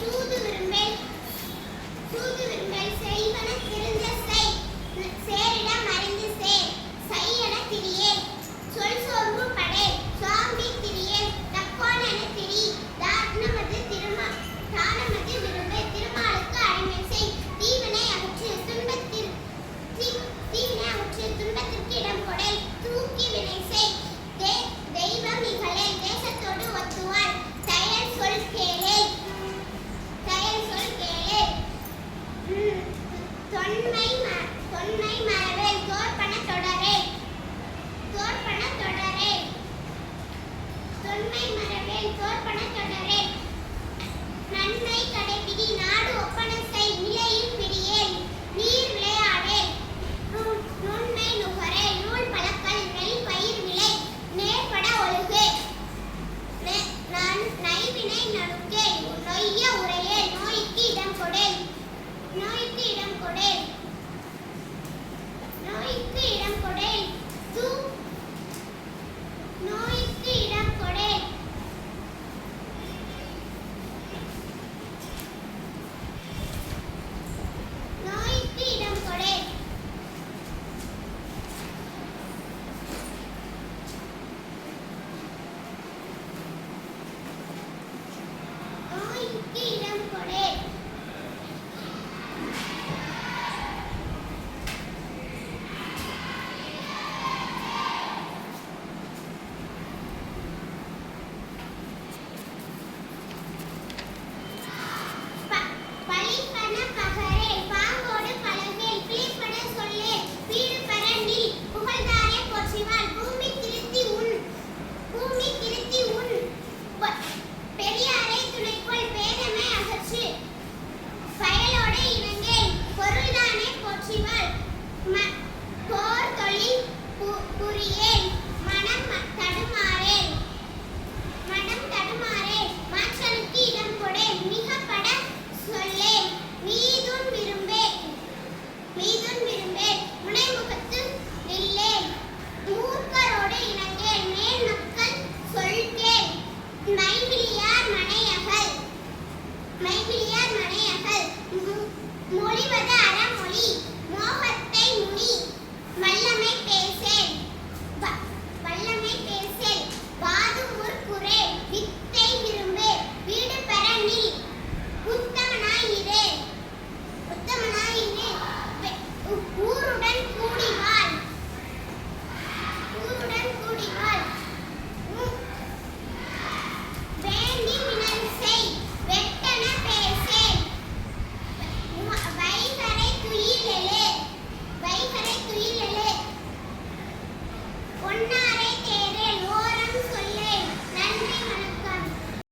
சூது விரும்பேல் செய்வன திருந்த செய் சேரிடம் அறிந்து சேர் செய்யன திரியேல் சொல் சோர்வு படேல் சுவாமி திரியேல் தக்கோன் என திரி தானமது விரும்பே திருமாலுக்கு அடிமை செய் தீவினை அகற்று துன்பத்திற்கு இடம் கொடேல் தூக்கி வினை செய் தெய்வம் இகழேல் தேசத்தோடு ஒத்துவாள் செயல் சொல் கேளேல் தொன்மை மறவேல் தோற்பன தொடரேல் நன்மை கடைபிடி நாடு ஒப்பன செய் நிலையில் பிடியேல் நீர் விளையாடேல் நுண்மை நுகரேல் நூல் பழக்கல் நெல் பயிர் விளை நேர்பட ஒழுகு நைவினை நடுக்கே நொய்ய உரையேல் நோய்க்கு இடம் கொடேல் நோய்க்கு இடம் கொடேல் நோய்க்கு இடம் கொடேல் மொழிவது அறமொழி